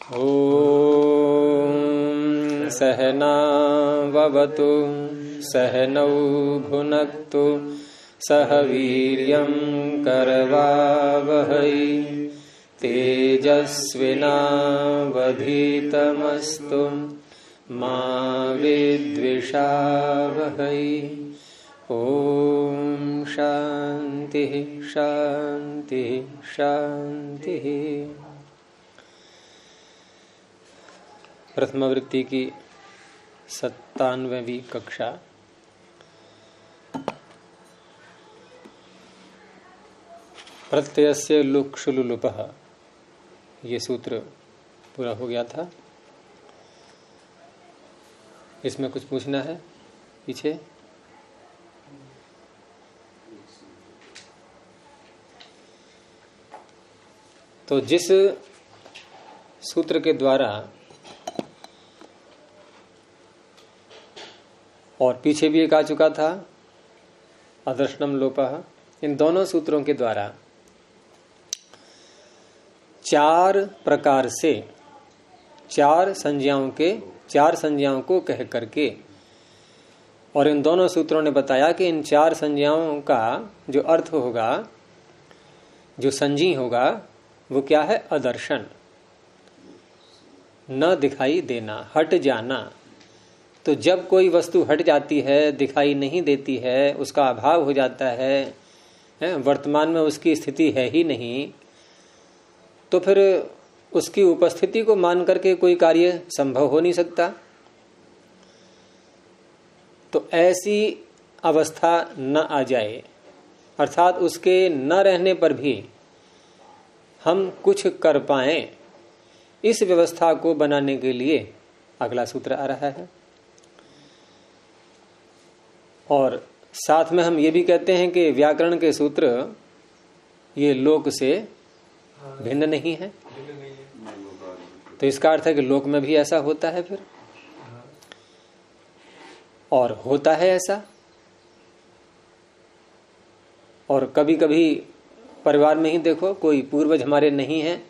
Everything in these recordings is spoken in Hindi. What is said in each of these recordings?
ॐ सहनाववतु सहनौ भुनक्तु सह वीर्यं करवावहै तेजस्विनावधीतमस्तु मा विद्विषावहै। ॐ शांति शांति शांति। प्रथमावृत्ति की 97वीं कक्षा। प्रत्ययस्य लुक्षुलुलुपः, ये सूत्र पूरा हो गया था। इसमें कुछ पूछना है पीछे? तो जिस सूत्र के द्वारा और पीछे भी एक आ चुका था अदर्शनम लोपः, इन दोनों सूत्रों के द्वारा चार प्रकार से चार संज्ञाओं को कह करके, और इन दोनों सूत्रों ने बताया कि इन चार संज्ञाओं का जो अर्थ होगा, जो संजी होगा, वो क्या है? अदर्शन, न दिखाई देना, हट जाना। तो जब कोई वस्तु हट जाती है, दिखाई नहीं देती है, उसका अभाव हो जाता है, वर्तमान में उसकी स्थिति है ही नहीं, तो फिर उसकी उपस्थिति को मान करके कोई कार्य संभव हो नहीं सकता। तो ऐसी अवस्था न आ जाए, अर्थात उसके न रहने पर भी हम कुछ कर पाएं, इस व्यवस्था को बनाने के लिए अगला सूत्र आ रहा है। और साथ में हम ये भी कहते हैं कि व्याकरण के सूत्र ये लोक से भिन्न नहीं है। तो इसका अर्थ है कि लोक में भी ऐसा होता है फिर, और होता है ऐसा। और कभी कभी परिवार में ही देखो, कोई पूर्वज हमारे नहीं है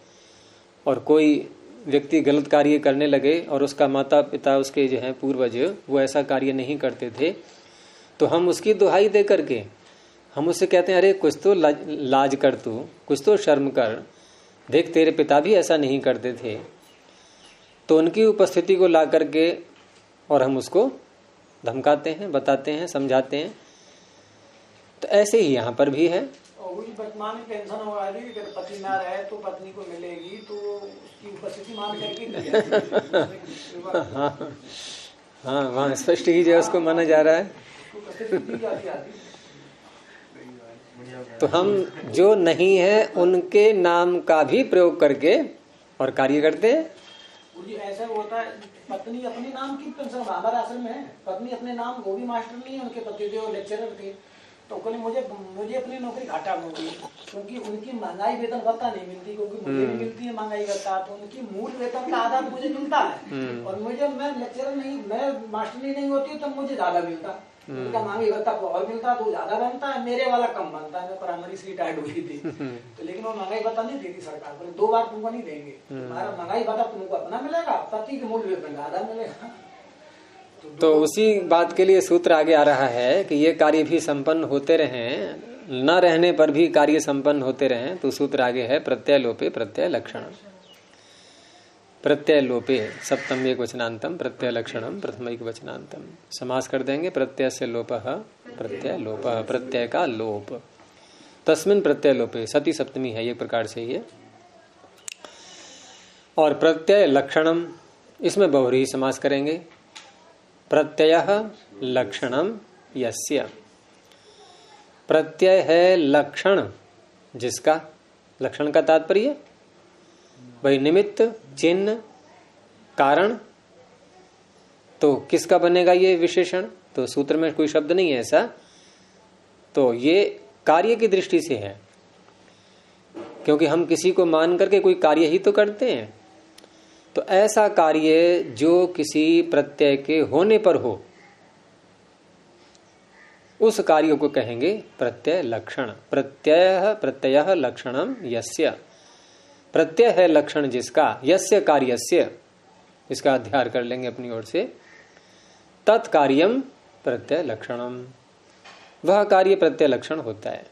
और कोई व्यक्ति गलत कार्य करने लगे और उसका माता पिता, उसके जो है पूर्वज, वो ऐसा कार्य नहीं करते थे, तो हम उसकी दुहाई दे करके हम उससे कहते हैं, अरे कुछ तो लाज कर, तू कुछ तो शर्म कर, देख तेरे पिता भी ऐसा नहीं करते थे। तो उनकी उपस्थिति को ला करके और हम उसको धमकाते हैं, बताते हैं, समझाते हैं। तो ऐसे ही यहाँ पर भी है। वर्तमान में पेंशन होगा, अगर पति ना रहे तो पत्नी को मिलेगी, तो उसकी उपस्थिति मान करके हाँ, वहाँ स्पष्ट ही जो उसको माना जा रहा है। तो हम जो नहीं है उनके नाम का भी प्रयोग करके और कार्य करते हैं। ऐसा होता है, पत्नी अपने नाम की पेंशन हमारे आश्रम में है, पत्नी अपने नाम, वो भी मास्टर नहीं है, उनके पति जो लेक्चरर थे, तो कहले मुझे अपनी नौकरी घाटा होगी, क्योंकि उनकी महंगाई वेतन भत्ता नहीं मिलती, क्योंकि मुझे भी मिलती है महंगाई भत्ता, तो उनकी मूल वेतन का आधा तो मुझे मिलता है, और मुझे, मैं लेक्चरर नहीं, मैं मास्टर नहीं होती तब मुझे ज्यादा मिलता, उनका महंगाई भत्ता और मिलता तो ज्यादा बनता है, मेरे वाला कम बनता है। मैं प्राइमरी से रिटायर्ड हुई थी, तो लेकिन वो महंगाई भत्ता नहीं देती सरकार, बोले 2 बार तुमको नहीं देंगे, तुम्हारा महंगाई भत्ता तुमको अपना मिलेगा, पति के मूल वेतन का आधा मिलेगा। तो उसी बात के लिए सूत्र आगे आ रहा है कि ये कार्य भी संपन्न होते रहें, न रहने पर भी कार्य संपन्न होते रहें। तो सूत्र आगे है प्रत्यय लोपे प्रत्यय लक्षण। प्रत्यय लोपे सप्तम एक वचनांतम, प्रत्यय लक्षणम प्रथम एक वचनांतम। समास कर देंगे, प्रत्यय से लोपः प्रत्यय लोपः, प्रत्यय का लोप। तस्मिन प्रत्यय लोपे, सती सप्तमी है, एक प्रकार से ये। और प्रत्यय लक्षणम, इसमें बहुव्रीहि समास करेंगे। प्रत्ययः लक्षणम यस्य, प्रत्यय है लक्षण जिसका, लक्षण का तात्पर्य भाई निमित्त, चिन्ह, कारण। तो किसका बनेगा ये विशेषण? तो सूत्र में कोई शब्द नहीं है ऐसा, तो ये कार्य की दृष्टि से है, क्योंकि हम किसी को मान करके कोई कार्य ही तो करते हैं। तो ऐसा कार्य जो किसी प्रत्यय के होने पर हो, उस कार्य को कहेंगे प्रत्यय लक्षण। प्रत्यय लक्षणम यस्य, प्रत्यय है लक्षण जिसका, यस्य कार्यस्य, इसका अध्ययन कर लेंगे अपनी ओर से, तत्कार्यम प्रत्यय लक्षणम, वह कार्य प्रत्यय लक्षण होता है,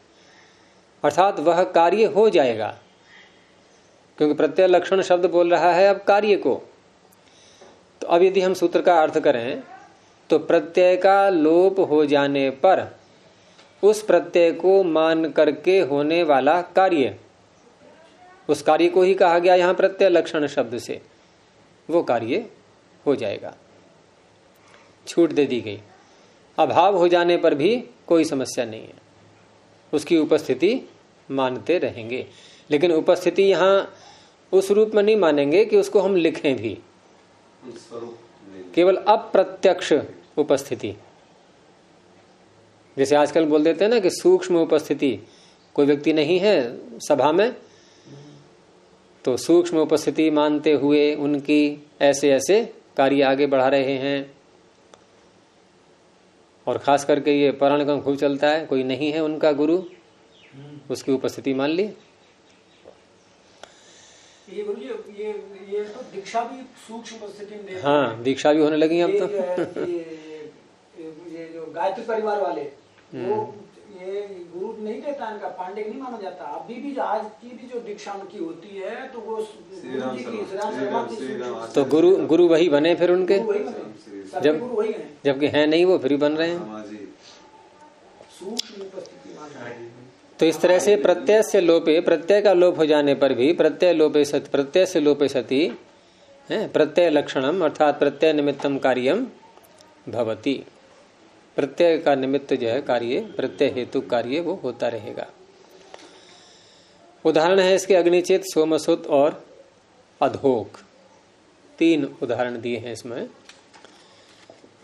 अर्थात वह कार्य हो जाएगा, क्योंकि प्रत्यय लक्षण शब्द बोल रहा है अब कार्य को। तो अब यदि हम सूत्र का अर्थ करें तो प्रत्यय का लोप हो जाने पर उस प्रत्यय को मान करके होने वाला कार्य, उस कार्य को ही कहा गया यहां प्रत्यय लक्षण शब्द से, वो कार्य हो जाएगा। छूट दे दी गई। अभाव हो जाने पर भी कोई समस्या नहीं है, उसकी उपस्थिति मानते रहेंगे, लेकिन उपस्थिति यहां उस रूप में नहीं मानेंगे कि उसको हम लिखें भी, केवल अप्रत्यक्ष उपस्थिति। जैसे आजकल बोल देते हैं ना कि सूक्ष्म उपस्थिति, कोई व्यक्ति नहीं है सभा में तो सूक्ष्म उपस्थिति मानते हुए उनकी ऐसे ऐसे कार्य आगे बढ़ा रहे हैं। और खास करके ये पराणक्रम खूब चलता है, कोई नहीं है उनका गुरु, उसकी उपस्थिति मान ली। ये तो दीक्षा भी सूक्ष्म उपस्थिति में, हाँ दीक्षा भी होने लगी अब तो। ये जो गायत्री परिवार वाले, वो ये गुरु नहीं देता इनका, पांडे नहीं माना जाता। अभी भी आज की भी जो दीक्षा उनकी होती है तो वो गुरु जी की, तो गुरु वही बने फिर उनके, जबकि है नहीं वो, फिर बन रहे हैं। तो इस तरह से प्रत्यय से लोपे, प्रत्यय का लोप हो जाने पर भी प्रत्यय से लोपे सति प्रत्यय लक्षणम अर्थात प्रत्यय निमित्तम कार्यम भवति, प्रत्यय का निमित्त जो है कार्य, प्रत्यय हेतु कार्य वो होता रहेगा। उदाहरण है इसके अग्निचित, सोमसुत और अधोक, 3 उदाहरण दिए हैं इसमें।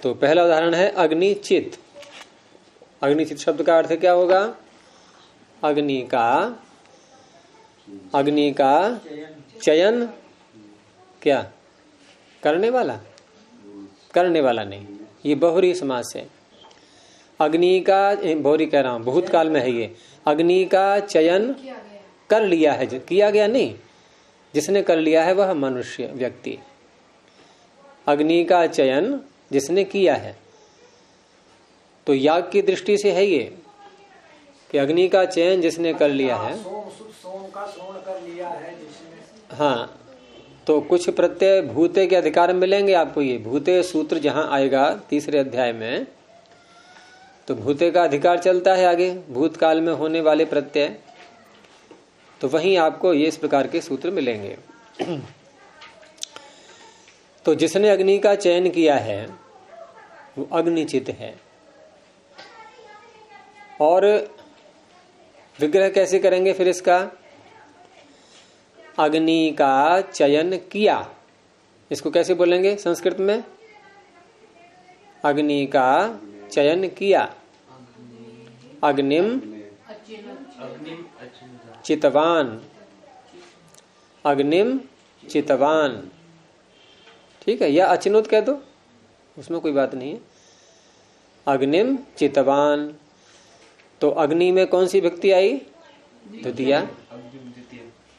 तो पहला उदाहरण है अग्निचित। अग्निचित शब्द का अर्थ क्या होगा? अग्नि का चयन, क्या करने वाला नहीं, ये बहुरी समास है। अग्नि का, बहुरी कह रहा हूं, भूतकाल में है ये। अग्नि का चयन कर लिया है, किया गया नहीं, जिसने कर लिया है वह मनुष्य व्यक्ति। अग्नि का चयन जिसने किया है, तो याग की दृष्टि से है ये कि अग्नि का चयन जिसने कर लिया है। सोम का श्रवण कर लिया है जिसने। हाँ, तो कुछ प्रत्यय भूते के अधिकार मिलेंगे आपको। ये भूते सूत्र जहां आएगा 3रे अध्याय में, तो भूते का अधिकार चलता है आगे, भूतकाल में होने वाले प्रत्यय, तो वहीं आपको ये इस प्रकार के सूत्र मिलेंगे। तो जिसने अग्नि का चयन किया है वो अग्निचित है। और विग्रह कैसे करेंगे फिर इसका? अग्नि का चयन किया, इसको कैसे बोलेंगे संस्कृत में? अग्नि का चयन किया। अग्निम चितवान, अग्निम चितवान, ठीक है, या अचिनुत कह दो, उसमें कोई बात नहीं है। अग्निम चितवान, तो अग्नि में कौन सी भक्ति आई? द्वितीया,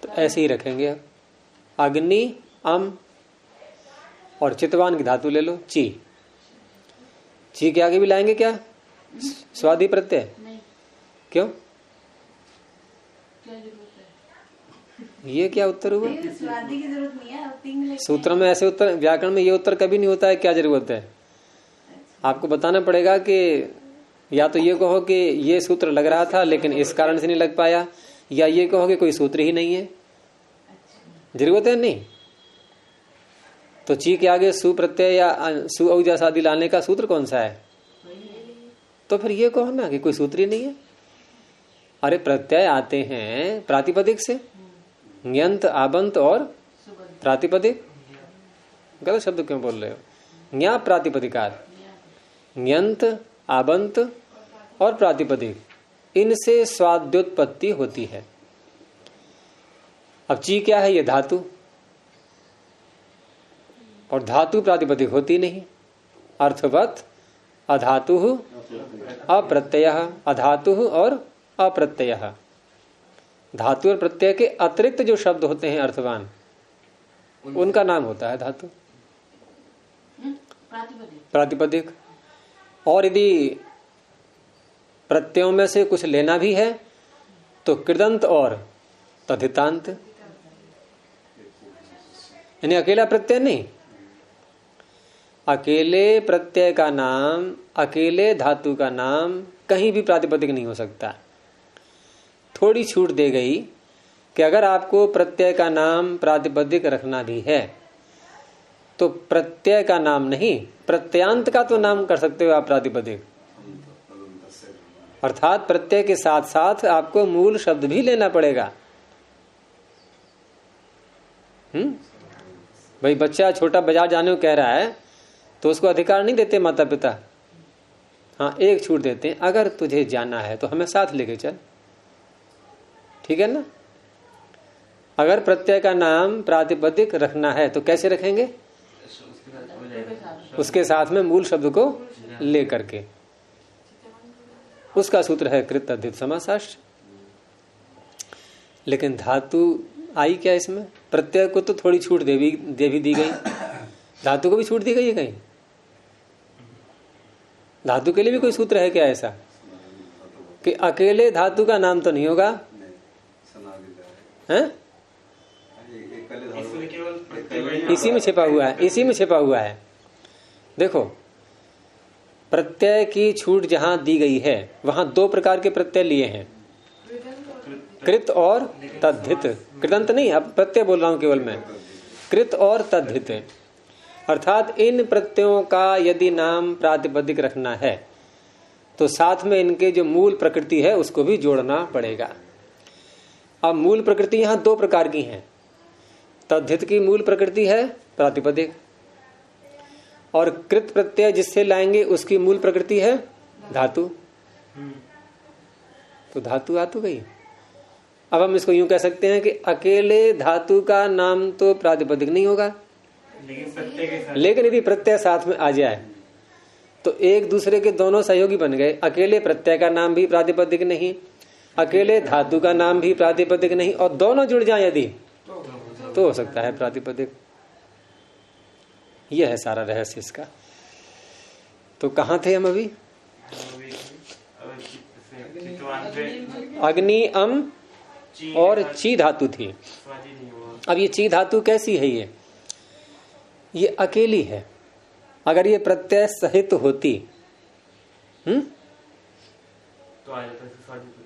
तो ऐसे ही रखेंगे। अग्नि अम और चितवान की धातु ले लो, ची के आगे भी लाएंगे क्या स्वादि प्रत्यय? क्यों? ये क्या उत्तर हुआ? स्वादि की जरूरत नहीं है, सूत्र में ऐसे उत्तर, व्याकरण में ये उत्तर कभी नहीं होता है, क्या जरूरत है? आपको बताना पड़ेगा कि या तो ये कहो कि ये सूत्र लग रहा था लेकिन इस कारण से नहीं लग पाया, या ये कहो कि कोई सूत्र ही नहीं है। जरूरत है नहीं, तो ची के आगे सु प्रत्यय या सु औजा आदि लाने का सूत्र कौन सा है? तो फिर ये कहो ना कि कोई सूत्र ही नहीं है। अरे प्रत्यय आते हैं प्रातिपदिक से, ञंत, आबंत और प्रातिपदिक। गलत शब्द क्यों बोल रहे हो? ञा प्रातिपदिकात, ञंत, आबंत और प्रातिपदिक, इनसे स्वाद्योत्पत्ति होती है। अब ची क्या है? ये धातु, और धातु प्रातिपदिक होती नहीं। अर्थवत अधातु अप्रत्यय, अधातु और अप्रत्यय, धातु और प्रत्यय के अतिरिक्त जो शब्द होते हैं अर्थवान, उनका नाम होता है धातु, प्रातिपदिक। और यदि प्रत्ययों में से कुछ लेना भी है तो कृदंत और तद्धितांत, यानी अकेला प्रत्यय नहीं, अकेले प्रत्यय का नाम, अकेले धातु का नाम कहीं भी प्रातिपदिक नहीं हो सकता। थोड़ी छूट दे गई कि अगर आपको प्रत्यय का नाम प्रातिपदिक रखना भी है तो प्रत्यय का नाम नहीं, प्रत्यांत का तो नाम कर सकते हो आप प्रातिपदिक, अर्थात प्रत्यय के साथ साथ आपको मूल शब्द भी लेना पड़ेगा। भाई बच्चा छोटा बाजार जाने को कह रहा है तो उसको अधिकार नहीं देते माता पिता, हाँ एक छूट देते हैं, अगर तुझे जाना है तो हमें साथ लेके चल, ठीक है ना। अगर प्रत्यय का नाम प्रातिपदिक रखना है तो कैसे रखेंगे, उसके साथ में मूल शब्द को लेकर के, उसका सूत्र है कृत तद्धित समासाष्ट। लेकिन धातु आई क्या इसमें, प्रत्यय को तो थोड़ी छूट दे भी दी गई, धातु को भी छूट दी गई है कहीं, धातु के लिए भी कोई सूत्र है क्या ऐसा कि अकेले धातु का नाम तो नहीं होगा, हैं? इसी में छिपा हुआ है, इसी में छिपा हुआ है। देखो प्रत्यय की छूट जहां दी गई है वहां दो प्रकार के प्रत्यय लिए हैं, कृत और तद्धित। कृदंत नहीं, अब प्रत्यय बोल रहा हूं केवल मैं, कृत और तद्धित, अर्थात इन प्रत्ययों का यदि नाम प्रातिपदिक रखना है तो साथ में इनके जो मूल प्रकृति है उसको भी जोड़ना पड़ेगा। अब मूल प्रकृति यहां दो प्रकार की हैं, तद्धित की मूल प्रकृति है प्रातिपदिक, और कृत प्रत्यय जिससे लाएंगे उसकी मूल प्रकृति है धातु। तो धातु आ तो गई। अब हम इसको यूं कह सकते हैं कि अकेले धातु का नाम तो प्रातिपदिक नहीं होगा, लेकिन यदि प्रत्यय साथ में आ जाए तो एक दूसरे के दोनों सहयोगी बन गए। अकेले प्रत्यय का नाम भी प्रातिपदिक नहीं, अकेले धातु का नाम भी प्रातिपदिक नहीं, और दोनों जुड़ जाए यदि तो हो सकता है प्रातिपदिक। यह है सारा रहस्य इसका। तो कहाँ थे हम अभी, अग्नि अम और ची धातु थी। अब ये ची धातु कैसी है, ये अकेली है। अगर ये प्रत्यय सहित होती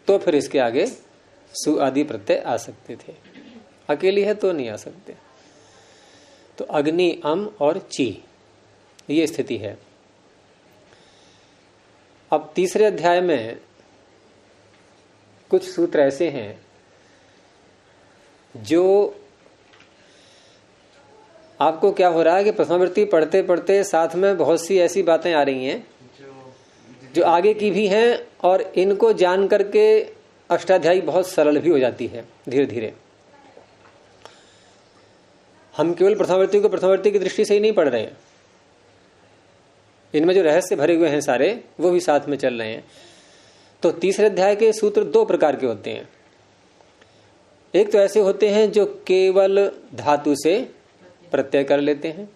तो फिर इसके आगे सु आदि प्रत्यय आ सकते थे, अकेली है तो नहीं आ सकते। तो अग्नि अम और ची ये स्थिति है। अब तीसरे अध्याय में कुछ सूत्र ऐसे हैं जो आपको क्या हो रहा है कि प्रथमावृत्ति पढ़ते पढ़ते साथ में बहुत सी ऐसी बातें आ रही हैं जो आगे की भी हैं, और इनको जान करके अष्टाध्यायी बहुत सरल भी हो जाती है धीरे धीरे। हम केवल प्रथमावृत्ति को प्रथमावृत्ति की दृष्टि से ही नहीं पढ़ रहे हैं, इनमें जो रहस्य भरे हुए हैं सारे वो भी साथ में चल रहे हैं। तो तीसरे अध्याय के सूत्र दो प्रकार के होते हैं। एक तो ऐसे होते हैं जो केवल धातु से प्रत्यय कर लेते हैं,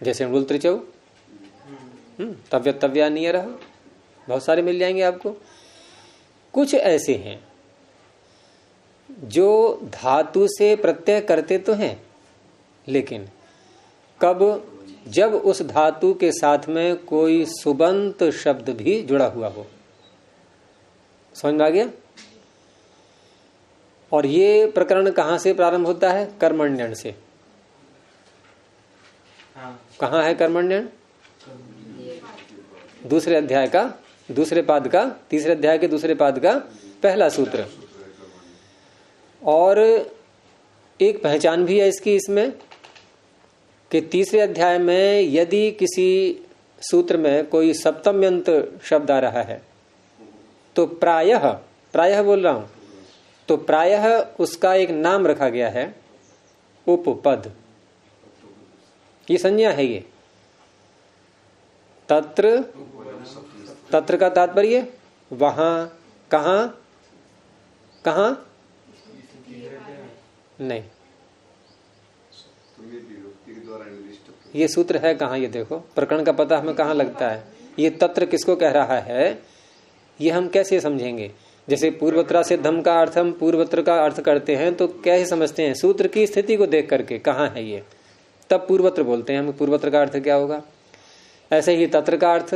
जैसे मृल त्रिचौ, तव्य तव्या नहीं रहा, बहुत सारे मिल जाएंगे आपको। कुछ ऐसे हैं जो धातु से प्रत्यय करते तो हैं, लेकिन कब, जब उस धातु के साथ में कोई सुबंत शब्द भी जुड़ा हुआ हो। समझ में आ गया। और ये प्रकरण कहां से प्रारंभ होता है, कर्मण्यन से। कहां है कर्मण्यन, दूसरे अध्याय का दूसरे पाद का, तीसरे अध्याय के दूसरे पाद का पहला सूत्र। और एक पहचान भी है इसकी इसमें कि तीसरे अध्याय में यदि किसी सूत्र में कोई सप्तम्यंत शब्द आ रहा है तो प्रायः, प्रायः बोल रहा हूं, तो प्रायः उसका एक नाम रखा गया है उपपद। ये संज्ञा है। ये तत्र, तत्र का तात्पर्य वहां, कहां, कहाँ? नहीं, ये सूत्र है कहाँ? ये देखो, प्रकरण का पता हमें कहाँ लगता है? ये तत्र किसको कह रहा है, ये हम कैसे समझेंगे? जैसे पूर्वत्रा से धम का अर्थ हम पूर्वत्र का अर्थ करते हैं तो कैसे समझते हैं? सूत्र की स्थिति को देख करके, कहाँ है ये, तब पूर्वत्र बोलते हैं हम। पूर्वत्र का अर्थ क्या होगा? ऐसे ही तत्र का अर्थ,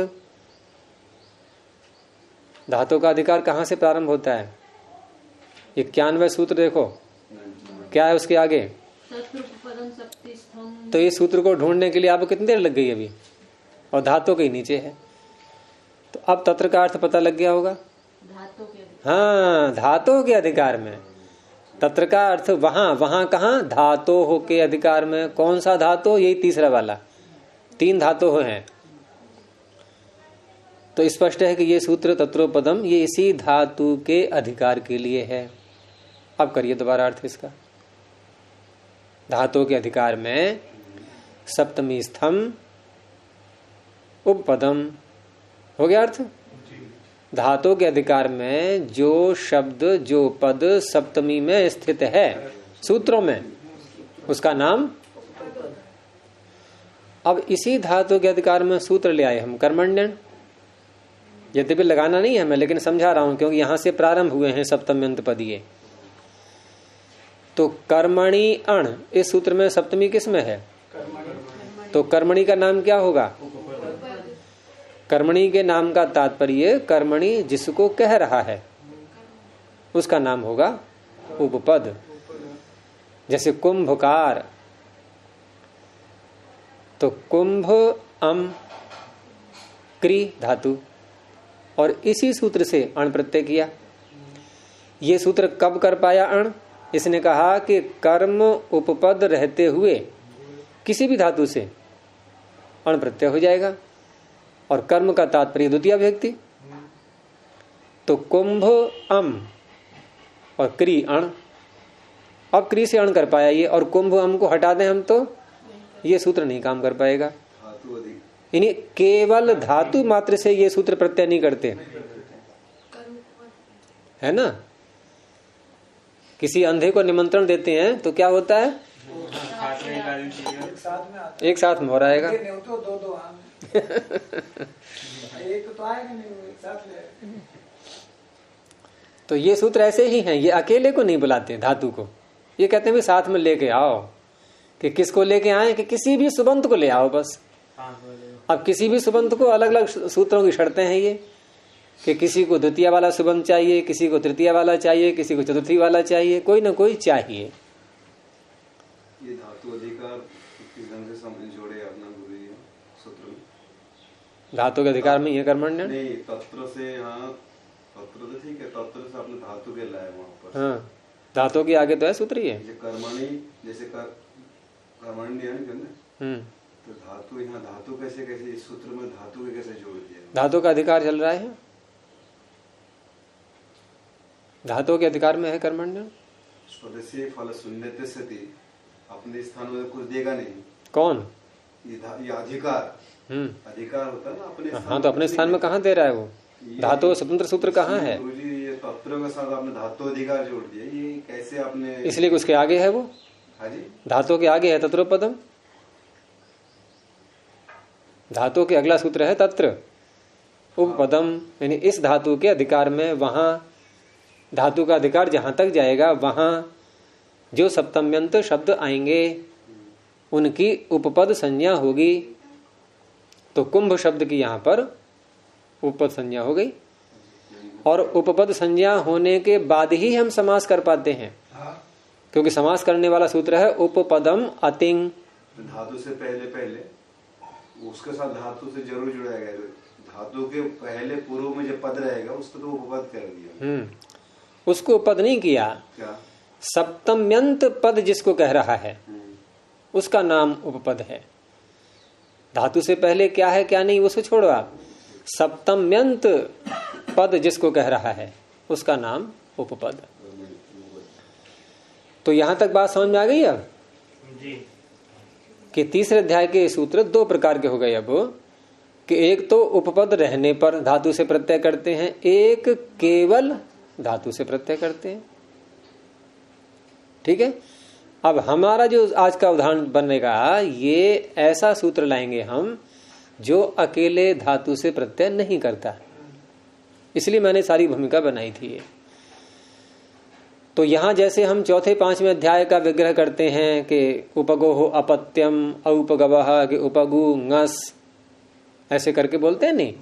धातु का अधिकार कहाँ से प्रारंभ होता है? 91वें सूत्र देखो, क्या है उसके आगे? तो ये सूत्र को ढूंढने के लिए आपको कितनी देर लग गई अभी, और धातु के नीचे है। तो अब तत्र का अर्थ पता लग गया होगा। हाँ, धातु के अधिकार में। तत्र का अर्थ वहां कहाँ? धातु के अधिकार में। कौन सा धातु? यही तीसरा वाला। 3 धातु हैं। तो स्पष्ट है कि ये सूत्र तत्रोपदम ये इसी धातु के अधिकार के लिए है। अब करिए दोबारा अर्थ इसका। धातु के अधिकार में सप्तमी स्थम उपपदम हो गया अर्थ। धातु के अधिकार में जो शब्द जो पद सप्तमी में स्थित है सूत्रों में, उसका नाम। अब इसी धातु के अधिकार में सूत्र ले आए हम कर्मण्यन। यद्यपि लगाना नहीं है मैं, लेकिन समझा रहा हूं क्योंकि यहां से प्रारंभ हुए हैं सप्तम्यंत पद ये। तो कर्मणि अण, इस सूत्र में सप्तमी किस में है? तो कर्मणि का नाम क्या होगा? कर्मणि के नाम का तात्पर्य कर्मणि जिसको कह रहा है उसका नाम होगा उपपद। जैसे कुंभकार, तो कुंभ अम क्री धातु, और इसी सूत्र से अण प्रत्यय किया। ये सूत्र कब कर पाया अण? इसने कहा कि कर्म उपपद रहते हुए किसी भी धातु से अण प्रत्यय हो जाएगा, और कर्म का तात्पर्य द्वितीय व्यक्ति। तो कुंभ अम और क्री अण। अब क्री से अण कर पाया ये, और कुंभ अम को हटा दें हम तो ये सूत्र नहीं काम कर पाएगा। यानी केवल धातु मात्र से ये सूत्र प्रत्यय नहीं करते, है ना। किसी अंधे को निमंत्रण देते हैं तो क्या होता है? एक साथ में हो रहेगा। एक तो आएगा नहीं, एक साथ ले। तो ये सूत्र ऐसे ही हैं, ये अकेले को नहीं बुलाते धातु को, ये कहते हैं भी साथ में लेके आओ। कि किसको लेके आए? कि किसी भी सुबंत को ले आओ बस। अब किसी भी सुबंत को अलग अलग सूत्रों की शर्तें हैं ये, कि किसी को द्वितीय वाला सुबंत चाहिए, किसी को तृतीय वाला चाहिए, किसी को चतुर्थी वाला चाहिए, कोई ना कोई चाहिए। ये धातु अधिकार किस ढंग से जोड़े अपना गुरु जी सूत्र में? धातु के अधिकार में ये कर्मण्य नहीं, तत्र से, हाँ तत्र तो ठीक है, तत्र से अपने धातु के लाए वहां पर। हाँ, धातु के आगे तो है सूत्र ये। कर्मणि जैसे कर्मण्य है ना, तो धातु यहाँ धातु कैसे इस सूत्र में धातु के कैसे जोड़ दिया? धातु का अधिकार चल रहा है, धातु के अधिकार में है कर्मण्य। स्वदेशी फल शून्यते सति, अपने स्थान में कुछ देगा नहीं। कौन? ये अधिकार। अधिकार होता है ना अपने स्थान। हाँ, तो अपने स्थान में कहाँ दे रहा है वो? धातु स्वतंत्र सूत्र कहाँ है? ये तत्व के साथ आपने धातु अधिकार जोड़ दिया, ये कैसे आपने? इसलिए उसके आगे है वो। हाँ जी, धातु के आगे है तत्रोपदम। धातु के अगला सूत्र है तत्र उपपदम, यानी इस धातु के अधिकार में वहां धातु का अधिकार जहां तक जाएगा वहां जो सप्तम्यंत शब्द आएंगे उनकी उपपद संज्ञा होगी। तो कुंभ शब्द की यहां पर उपपद संज्ञा हो गई, और उपपद संज्ञा होने के बाद ही हम समास कर पाते हैं, क्योंकि समास करने वाला सूत्र है उपपदम अतिंग। धातु से पहले उसके साथ धातु से जरूर जुड़ा गया। धातु के पहले पूर्व में जब पद रहेगा उसको तो उपपद कर दिया। उसको पद नहीं किया। क्या? सप्तम्यंत पद जिसको कह रहा है उसका नाम उपपद है। धातु से पहले क्या है क्या नहीं उसको छोड़ो आप। सप्तम्यंत पद जिसको कह रहा है उसका नाम उपपद। तो यहां तक बात समझ में आ गई अब जी? कि तीसरे अध्याय के सूत्र 2 प्रकार के हो गए अब, कि एक तो उपपद रहने पर धातु से प्रत्यय करते हैं, एक केवल धातु से प्रत्यय करते हैं। ठीक है। अब हमारा जो आज का उदाहरण बनेगा, ये ऐसा सूत्र लाएंगे हम जो अकेले धातु से प्रत्यय नहीं करता, इसलिए मैंने सारी भूमिका बनाई थी ये। तो यहां जैसे हम चौथे पांचवें अध्याय का विग्रह करते हैं कि उपगो अपत्यम औपगवः कि उपगु ngस, ऐसे करके बोलते हैं नहीं,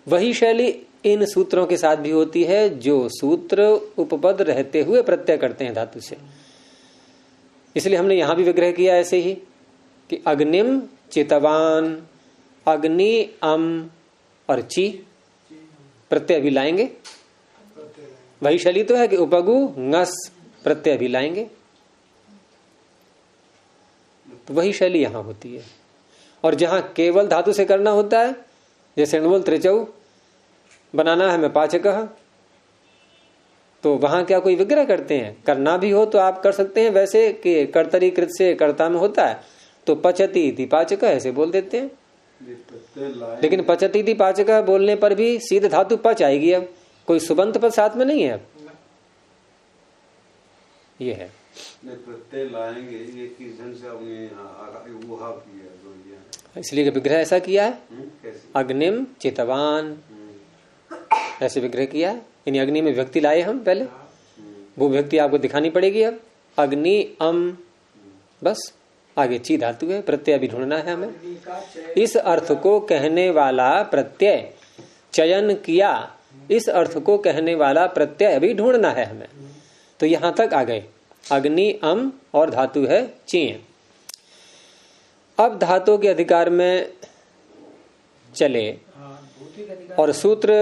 वही शैली इन सूत्रों के साथ भी होती है जो सूत्र उपपद रहते हुए प्रत्यय करते हैं धातु से। इसलिए हमने यहां भी विग्रह किया ऐसे ही कि अग्निम चितवान, अग्नि अम और ची प्रत्यय भी लाएंगे। वही शैली तो है कि उपगु ngस प्रत्यय भी लाएंगे, तो वही शैली यहां होती है। और जहां केवल धातु से करना होता है, जैसे बोल त्रिचौ बनाना है मैं पाचक, तो वहां क्या कोई विग्रह करते हैं? करना भी हो तो आप कर सकते हैं वैसे कि कर्तरी कृत से कर्ता में होता है तो पचती इति पाचक ऐसे बोल देते हैं। लेकिन पचती इति पाचक बोलने पर भी सीधे धातु पच आएगी, अब कोई सुबंत पद साथ में नहीं है। अब ये है प्रत्यय लाएंगे, ये किस ढंग से आपने वो हाव किया, इसलिए विग्रह ऐसा किया है। अग्निम चितवान ऐसे विग्रह किया है। यानी अग्नि में व्यक्ति लाए हम पहले, वो व्यक्ति आपको दिखानी पड़ेगी। अब अग्नि अम, बस आगे ची धातु है, प्रत्यय भी ढूंढना है हमें। इस अर्थ को कहने वाला प्रत्यय चयन किया, इस अर्थ को कहने वाला प्रत्यय अभी ढूंढना है हमें। तो यहां तक आ गए, अग्नि अम और धातु है चीय। अब धातु के अधिकार में चले और सूत्र,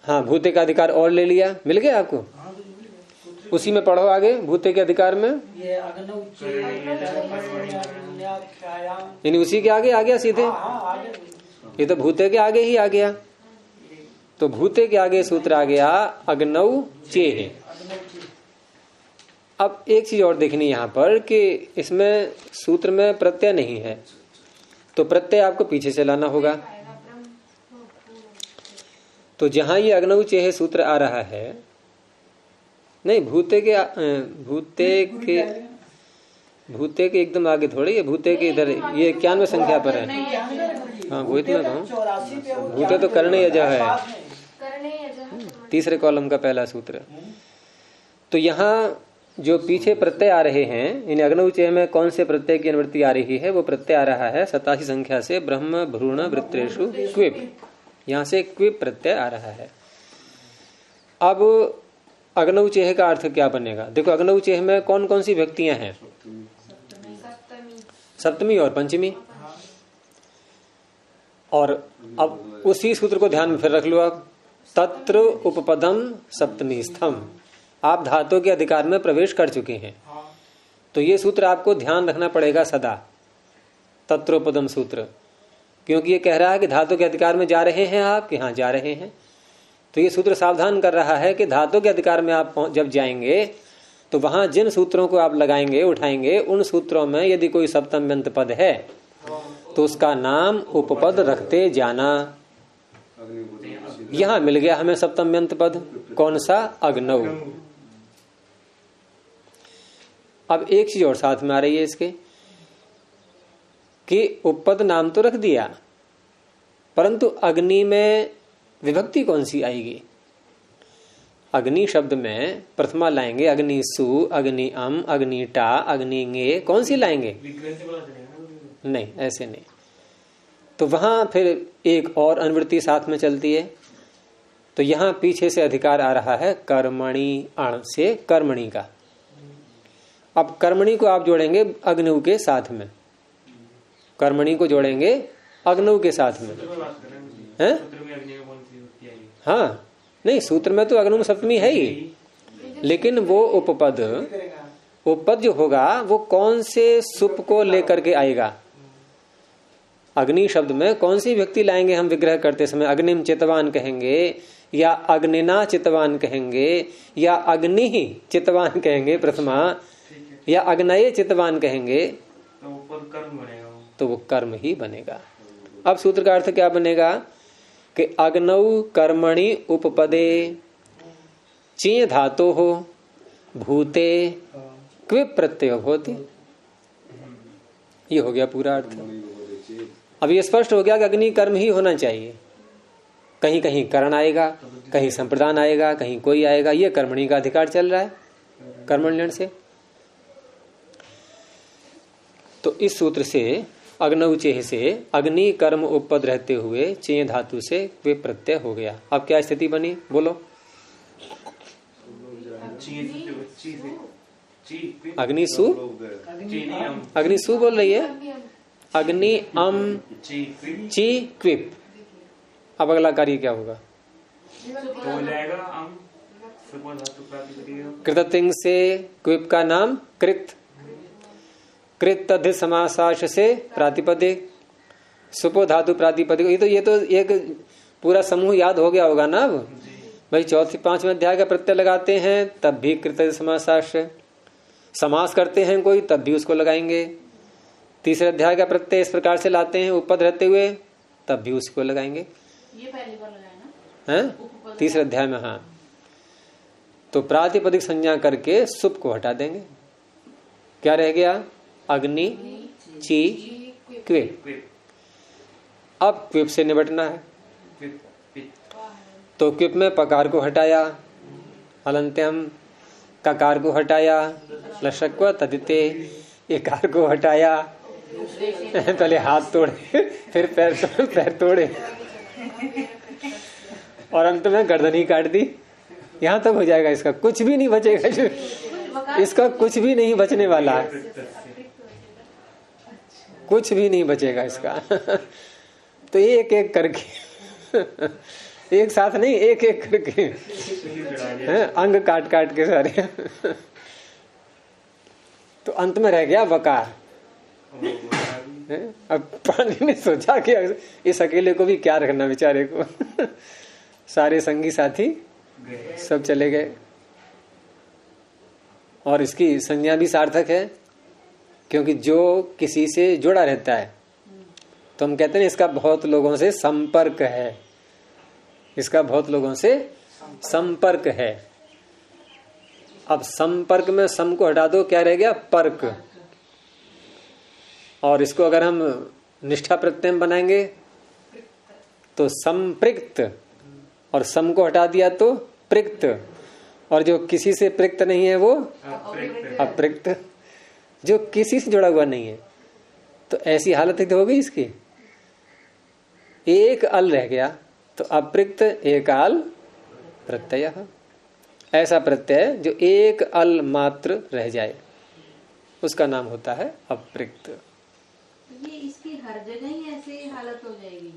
हाँ भूते का अधिकार और ले लिया, मिल गया आपको? उसी में पढ़ो आगे, भूते के अधिकार में यानी उसी के आगे आ गया सीधे, ये तो भूते के आगे ही आ गया। तो भूते के आगे सूत्र आ गया अग्नौ चेह। अब एक चीज और देखनी यहां पर कि इसमें सूत्र में प्रत्यय नहीं है, तो प्रत्यय आपको पीछे से लाना होगा। तो जहां ये अग्नौ चेह सूत्र आ रहा है, नहीं भूते के एकदम आगे थोड़े, ये भूते के इधर, ये 91 संख्या पर है। हाँ वो इतना कहूँ, भूते तो करणे यज है, तीसरे कॉलम का पहला सूत्र। तो यहाँ जो पीछे प्रत्यय आ रहे हैं, इन अग्नौ चेह में कौन से प्रत्यय की अनुवृत्ति आ रही है? वो प्रत्यय आ रहा है 87 संख्या से, ब्रह्म भ्रूण वृत्तेषु क्विप, यहां से क्विप प्रत्यय आ रहा है। अब अग्नौ चेह का अर्थ क्या बनेगा? देखो अग्नौ चेह में कौन कौन सी व्यक्तियां हैं? सप्तमी और पंचमी। और अब उसी सूत्र को ध्यान में फिर रख लो। अब तत्र उपपदम सप्तमी स्थम, आप धातु के अधिकार में प्रवेश कर चुके हैं, तो ये सूत्र आपको ध्यान रखना पड़ेगा सदा, तत्रोपदम सूत्र, क्योंकि ये कह रहा है कि धातु के अधिकार में जा रहे हैं आप, कि हाँ जा रहे हैं। तो ये सूत्र सावधान कर रहा है कि धातु के अधिकार में आप जब जाएंगे तो वहां जिन सूत्रों को आप लगाएंगे उठाएंगे, उन सूत्रों में यदि कोई सप्तम्यंत पद है तो उसका नाम उपपद रखते जाना। यहां मिल गया हमें सप्तम्यंत पद, कौन सा? अग्नौ। अब एक चीज और साथ में आ रही है इसके कि उपपद नाम तो रख दिया, परंतु अग्नि में विभक्ति कौन सी आएगी? अग्नि शब्द में प्रथमा लाएंगे अग्नि सु, अग्नि अम, अग्नि टा, अग्नि गे, कौन सी लाएंगे? नहीं, ऐसे नहीं। तो वहां फिर एक और अनुवृत्ति साथ में चलती है। तो यहां पीछे से अधिकार आ रहा है कर्मणि, अण से कर्मणि का। अब कर्मणि को आप जोड़ेंगे अग्नौ के साथ में, कर्मणि को जोड़ेंगे अग्नौ के साथ में, हैं? हाँ नहीं, सूत्र में तो अग्नौ सप्तमी है ही, लेकिन वो उपपद जो होगा वो कौन से सुप को लेकर के आएगा? अग्नि शब्द में कौन सी व्यक्ति लाएंगे हम विग्रह करते समय? अग्निम चितवान कहेंगे या अग्निना चितवान कहेंगे या अग्नि ही चितवान कहेंगे प्रथमा, या अग्नये चितवान कहेंगे, तो वो कर्म ही बनेगा। अब सूत्र का अर्थ क्या बनेगा कि अग्नौ कर्मणि उपपदे चीय धातो हो भूते क्विप प्रत्यय होती। ये हो गया पूरा अर्थ। अब ये स्पष्ट हो गया कि अग्नि कर्म ही होना चाहिए। कहीं कहीं करण आएगा, कहीं संप्रदान आएगा, कहीं कोई आएगा, ये कर्मणि का अधिकार चल रहा है कर्मण्यन से। तो इस सूत्र से अग्नौचेह से अग्नि कर्म उपपद रहते हुए चेय धातु से वे प्रत्यय हो गया। अब क्या स्थिति बनी बोलो? अग्निसु, अग्निसु बोल रही है, अग्नि अम ची क्विप। अब अगला कार्य क्या होगा? कृततिंग से क्विप का नाम कृत, कृत तद्ध समासाश से प्रातिपदिक, सुपो धातु प्रातिपदिक। ये तो एक पूरा समूह याद हो गया होगा ना। अब भाई चौथे पांचवें अध्याय का प्रत्यय लगाते हैं तब भी कृत समासाश, समास करते हैं कोई तब भी उसको लगाएंगे। तीसरे अध्याय का प्रत्यय इस प्रकार से लाते हैं उपपद रहते हुए तब भी उसको लगाएंगे। ये पहली बार लगाया ना हैं? तीसरे अध्याय में। हाँ, तो प्रातिपदिक संज्ञा करके सुप को हटा देंगे। क्या रह गया? अग्नि ची क्विप। अब क्विप से निपटना है। तो क्विप में पकार को हटाया, हलंत्यम, ककार को हटाया, लशक्व तदिते, एकार को हटाया, पहले हाथ तोड़े फिर पैर तोड़े और अंत में गर्दन ही काट दी। यहां तक हो जाएगा। इसका कुछ भी नहीं बचेगा, इसका कुछ भी नहीं बचने वाला है, कुछ भी नहीं बचेगा इसका। तो एक एक करके, एक साथ नहीं, एक एक करके अंग काट काट के सारे। तो अंत में रह गया वकार। अब पानी ने सोचा कि इस अकेले को भी क्या रखना बेचारे को। सारे संगी साथी सब चले गए। और इसकी संज्ञा भी सार्थक है, क्योंकि जो किसी से जुड़ा रहता है तो हम कहते हैं इसका बहुत लोगों से संपर्क है, इसका बहुत लोगों से संपर्क है। अब संपर्क में सम को हटा दो, क्या रह गया? पर्क। और इसको अगर हम निष्ठा प्रत्यय बनाएंगे तो संपृक्त, और सम को हटा दिया तो पृक्त, और जो किसी से पृक्त नहीं है वो अपृक्त, जो किसी से जुड़ा हुआ नहीं है। तो ऐसी हालत हो गई इसकी, एक अल रह गया तो अपृक्त एकाल प्रत्यय। ऐसा प्रत्यय जो एक अल मात्र रह जाए उसका नाम होता है अपृक्त। ये इसकी हर जगह ही ऐसी हालत हो जाएगी।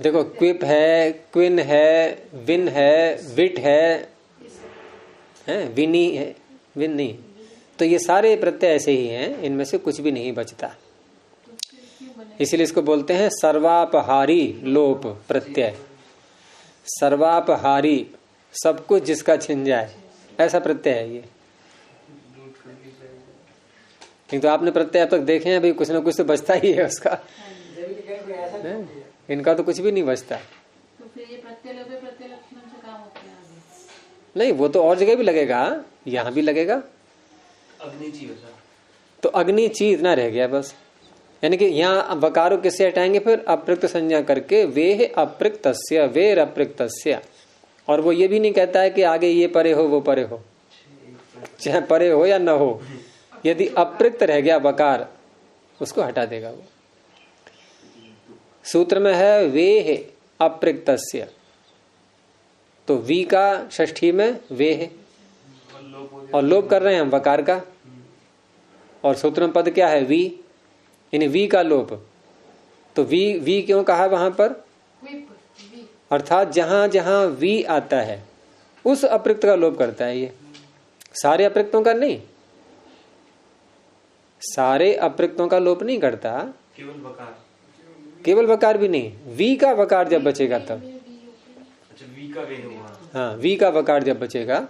देखो, क्विप है, क्विन है, विन है, विट है, विनी है, विन नहीं। तो ये सारे प्रत्यय ऐसे ही हैं, इनमें से कुछ भी नहीं बचता। इसीलिए इसको बोलते हैं सर्वापहारी लोप प्रत्यय। सर्वापहारी, सब कुछ जिसका छिन जाए, ऐसा प्रत्यय है ये। तो आपने प्रत्यय अब तक देखे हैं भाई, कुछ ना कुछ तो बचता ही है उसका। इनका तो कुछ भी नहीं बचता। तो फिर ये प्रत्यय लक्षण से काम होता है नहीं, वो तो और जगह भी लगेगा, यहाँ भी लगेगा। तो अग्नि ची इतना रह गया बस। यानी कि यहाँ वकारों किससे हटाएंगे? फिर अपृक्त संज्ञा करके वे अपृक्तस्य, वेर अपृक्तस्य। और वो ये भी नहीं कहता है कि आगे ये परे हो वो परे हो, चाहे परे हो या न हो। यदि अपृक्त रह गया वकार, उसको हटा देगा वो। सूत्र में है वे अपृक्तस्य, तो वी का षष्ठी में वे है, और लोप कर रहे हैं हम वकार का। और सूत्र में पद क्या है? वी, यानी वी का लोप। तो वी क्यों कहा वहां पर? अर्थात जहां जहां वी आता है उस अपृक्त का लोप करता है ये, सारे अपृक्तों का नहीं। सारे अपृक्तों का लोप नहीं करता, केवल वकार भी नहीं, वी का वकार जब बचेगा तब। अच्छा, वी का वे हुआ। हाँ, वी का वकार जब बचेगा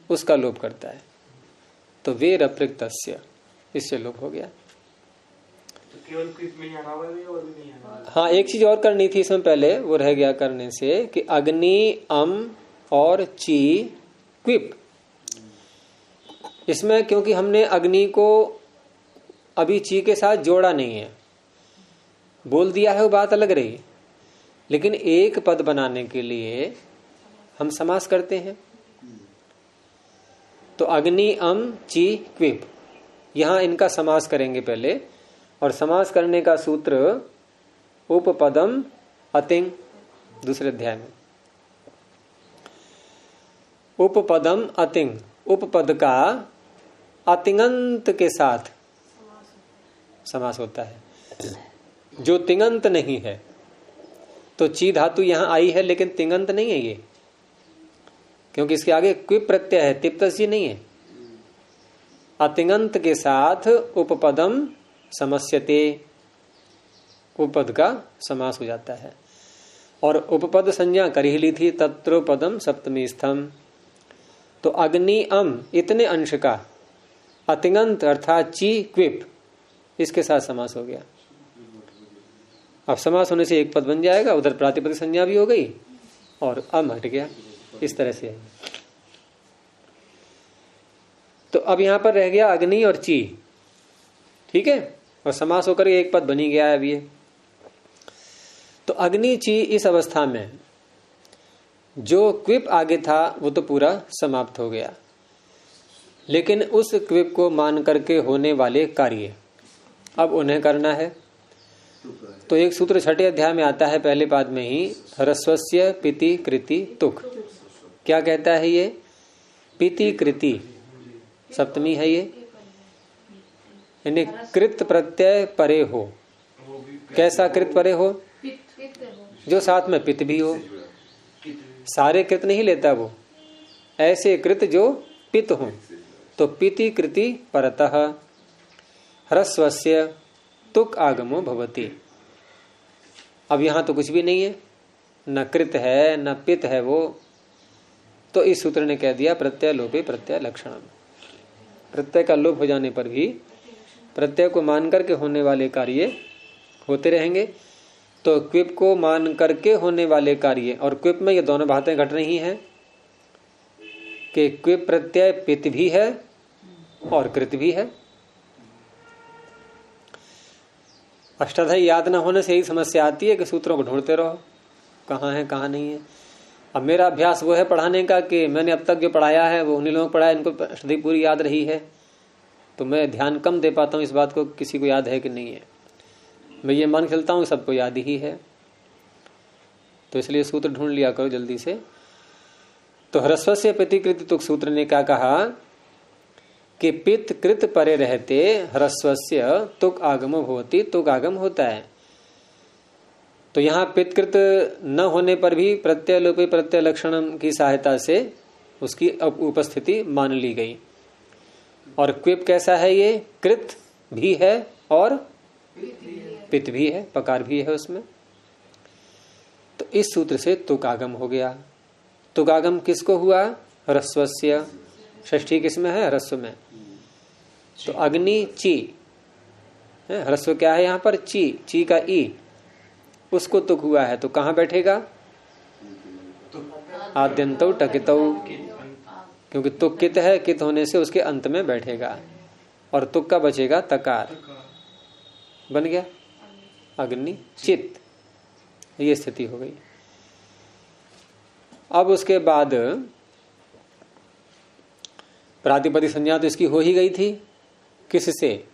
उसका लोप करता है। तो वेर अपृक्तस्य, इससे लोप हो गया। तो केवल क्विप में ही आना हुआ है और भी नहीं आना हुआ। हाँ, एक चीज और करनी थी इसमें पहले, वो रह गया करने से, कि अग्नि अम और ची क्विप, इसमें क्योंकि हमने अग्नि को अभी ची के साथ जोड़ा नहीं है, बोल दिया है वो बात अलग रही, लेकिन एक पद बनाने के लिए हम समास करते हैं। तो अग्नि अम ची क्विप, यहां इनका समास करेंगे पहले, और समास करने का सूत्र उपपदम अतिंग, दूसरे अध्याय में उपपदम अतिंग, उपपद का अतिंगंत के साथ समास होता है। जो तिंगंत नहीं है, तो ची धातु यहां आई है लेकिन तिंगंत नहीं है ये, क्योंकि इसके आगे क्विप प्रत्यय है, तिप्तसी नहीं है। अतिंगंत के साथ उपपदम समस्यते, उपपद का समास हो जाता है। और उपपद संज्ञा कर ही ली थी, तत्रोपदम सप्तमी स्थम। तो अग्नि अम इतने अंश का अतिंगंत अर्थात ची क्विप, इसके साथ समास हो गया। अब समास होने से एक पद बन जाएगा, उधर प्रातिपदिक संज्ञा भी हो गई और अम हट गया, इस तरह से। तो अब यहां पर रह गया अग्नि और ची, ठीक है, और समास होकर एक पद बनी गया है अब ये। तो अग्नि ची इस अवस्था में जो क्विप आगे था वो तो पूरा समाप्त हो गया, लेकिन उस क्विप को मान करके होने वाले कार्य अब उन्हें करना है। तो एक सूत्र छठे अध्याय में आता है, पहले पाद में ही, ह्रस्वस्य पिति कृति तुक। क्या कहता है ये? पिति कृति सप्तमी है ये, यानी कृत प्रत्यय परे हो। कैसा कृत परे हो? जो साथ में पित भी हो। सारे कृत नहीं लेता वो, ऐसे कृत जो पित हो। तो पिति कृति परतः ह्रस्वस्य तुक आगमो भवति। अब यहां तो कुछ भी नहीं है, न कृत है न पित है वो, तो इस सूत्र ने कह दिया प्रत्यय लोपे प्रत्यय लक्षणम। प्रत्यय का लोप हो जाने पर भी प्रत्यय को मान करके होने वाले कार्य होते रहेंगे। तो क्विप को मान करके होने वाले कार्य, और क्विप में ये दोनों बातें घट रही हैं कि क्विप प्रत्यय पित भी है और कृत भी है। अष्टाध्यायी याद न होने से यही समस्या आती है कि सूत्रों को ढूंढते रहो, कहाँ है कहाँ नहीं है। अब मेरा अभ्यास वो है पढ़ाने का कि मैंने अब तक जो पढ़ाया है वो उन्हीं लोगों को पढ़ाया, इनको अष्टाध्यायी पूरी याद रही है, तो मैं ध्यान कम दे पाता हूँ इस बात को किसी को याद है कि नहीं है। मैं ये मान चलता हूँ सबको याद ही है, तो इसलिए सूत्र ढूंढ लिया करो जल्दी से। तो ह्रस्वस्य प्रतिकृत तुक सूत्र ने क्या कहा कि पित कृत परे रहते ह्रस्वस्य तुक आगमो भवति, तुक आगम होता है। तो यहाँ पितकृत न होने पर भी प्रत्यय लोपे प्रत्यय लक्षण की सहायता से उसकी उपस्थिति मान ली गई। और क्विप कैसा है? ये कृत भी है और पित भी है, पकार भी है उसमें। तो इस सूत्र से तुक आगम हो गया। तुक आगम किसको हुआ? ह्रस्वस्य। षष्ठी किसमें है? ह्रस्व में। तो अग्नि ची, ह्रस्व क्या है यहाँ पर? ची, ची का ई, उसको तुक हुआ है, तो कहाँ बैठेगा? आद्यंतो टकितो, क्योंकि तुक कित है, कित होने से उसके अंत में बैठेगा, और तुक का बचेगा तकार, बन गया अग्नि चित। ये स्थिति हो गई। अब उसके बाद प्रातिपदिक संज्ञा तो इसकी हो ही गई थी, किससे?